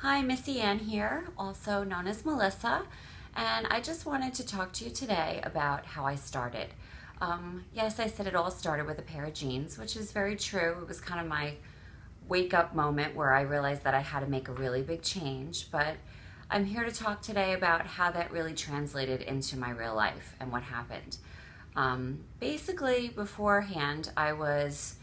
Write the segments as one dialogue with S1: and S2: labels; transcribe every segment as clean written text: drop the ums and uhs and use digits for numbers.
S1: Hi, Missy Ann here, also known as Melissa, and I just wanted to talk to you today about how I started. Yes, I said it all started with a pair of jeans, which is very true. It was kind of my wake up moment where I realized that I had to make a really big change, but I'm here to talk today about how that really translated into my real life and what happened. Basically, beforehand, I was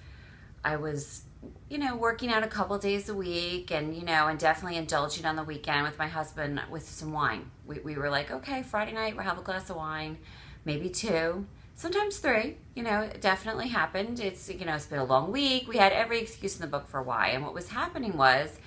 S1: working out a couple days a week and definitely indulging on the weekend with my husband with some wine. We were like, okay, Friday night, we'll have a glass of wine, maybe two, sometimes three. It definitely happened. It's been a long week. We had every excuse in the book for why. And what was happening was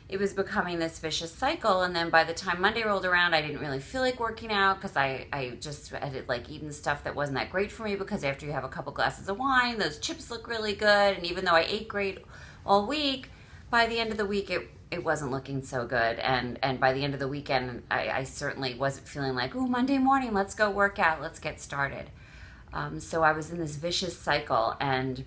S1: it was becoming this vicious cycle. And then by the time Monday rolled around, I didn't really feel like working out because I just had like eaten stuff that wasn't that great for me, because after you have a couple glasses of wine, those chips look really good. And even though I ate great all week, by the end of the week, it wasn't looking so good. And by the end of the weekend, I certainly wasn't feeling like, oh, Monday morning, let's go work out, let's get started. So I was in this vicious cycle, and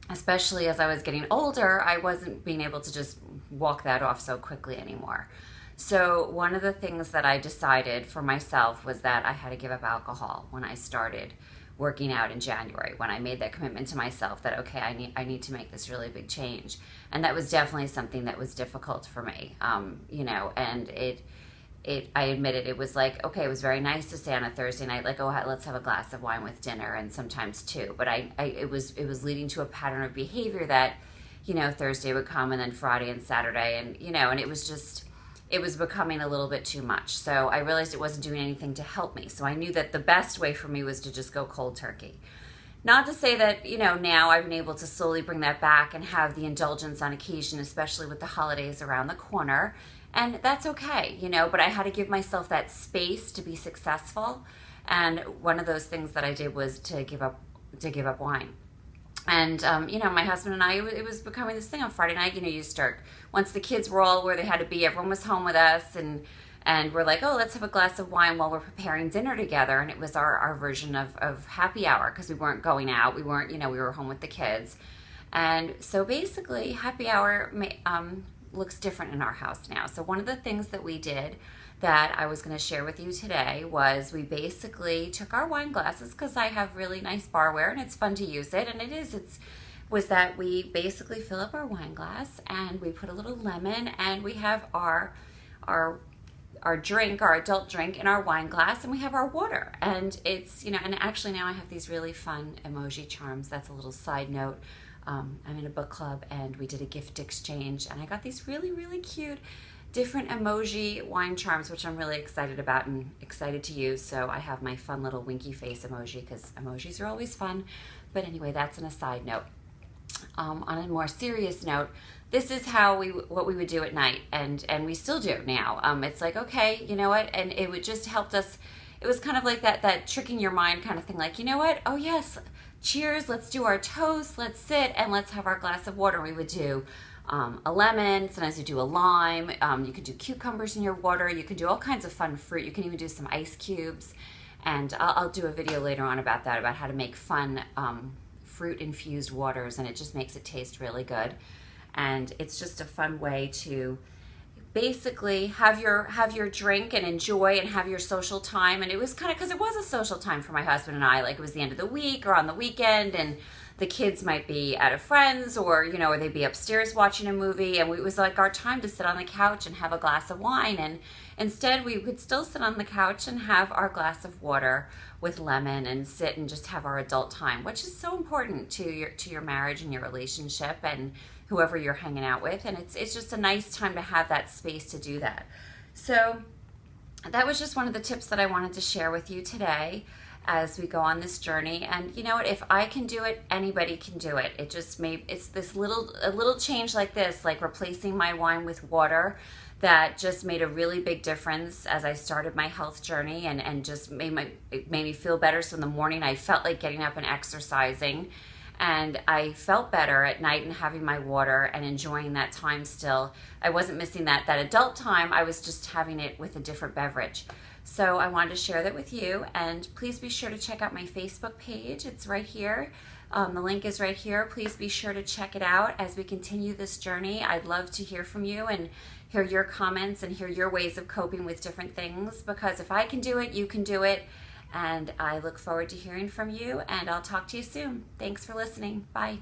S1: especially as I was getting older, I wasn't being able to just walk that off so quickly anymore. So one of the things that I decided for myself was that I had to give up alcohol when I started working out in January, when I made that commitment to myself that, okay, I need to make this really big change. And that was definitely something that was difficult for me. And I admitted it was like, okay, it was very nice to say on a Thursday night, like, oh, let's have a glass of wine with dinner, and sometimes two. But it was leading to a pattern of behavior that, Thursday would come and then Friday and Saturday, and it was becoming a little bit too much. So I realized it wasn't doing anything to help me. So I knew that the best way for me was to just go cold turkey. Not to say that, now I've been able to slowly bring that back and have the indulgence on occasion, especially with the holidays around the corner. And that's okay, but I had to give myself that space to be successful. And one of those things that I did was to give up wine. And, my husband and I, it was becoming this thing on Friday night. You start, once the kids were all where they had to be, everyone was home with us, and we're like, oh, let's have a glass of wine while we're preparing dinner together. And it was our version of happy hour, because we weren't going out. We weren't, we were home with the kids. And so basically, happy hour looks different in our house now. So one of the things that we did that I was going to share with you today was we basically took our wine glasses, because I have really nice barware and it's fun to use it, and was that we basically fill up our wine glass and we put a little lemon, and we have our drink, our adult drink, in our wine glass, and we have our water. And it's, and actually now I have these really fun emoji charms. That's a little side note. I'm in a book club, and we did a gift exchange, and I got these really, really cute different emoji wine charms, which I'm really excited about and excited to use. So I have my fun little winky face emoji, because emojis are always fun. But anyway, that's an aside note. On a more serious note, this is what we would do at night, and we still do now. It's like, okay, you know what, and it would just helped us. It was kind of like that tricking your mind kind of thing, like, you know what, oh yes, cheers, let's do our toast, let's sit and let's have our glass of water. We would do a lemon, sometimes you do a lime, you could do cucumbers in your water, you can do all kinds of fun fruit, you can even do some ice cubes, and I'll do a video later on about that, about how to make fun fruit infused waters, and it just makes it taste really good. And it's just a fun way to basically have your drink and enjoy and have your social time. And it was kind of, because it was a social time for my husband and I, like it was the end of the week or on the weekend, and the kids might be at a friend's, or or they'd be upstairs watching a movie, and it was like our time to sit on the couch and have a glass of wine. And instead we would still sit on the couch and have our glass of water with lemon and sit and just have our adult time, which is so important to your marriage and your relationship and whoever you're hanging out with. And it's just a nice time to have that space to do that. So that was just one of the tips that I wanted to share with you today as we go on this journey. And you know what, if I can do it, anybody can do it. It's this a little change like this, like replacing my wine with water, that just made a really big difference as I started my health journey, and just it made me feel better. So in the morning I felt like getting up and exercising, and I felt better at night and having my water and enjoying that time still. I wasn't missing that adult time, I was just having it with a different beverage. So I wanted to share that with you, and please be sure to check out my Facebook page. It's right here. The link is right here. Please be sure to check it out as we continue this journey. I'd love to hear from you and hear your comments and hear your ways of coping with different things, because if I can do it, you can do it. And I look forward to hearing from you, and I'll talk to you soon. Thanks for listening. Bye.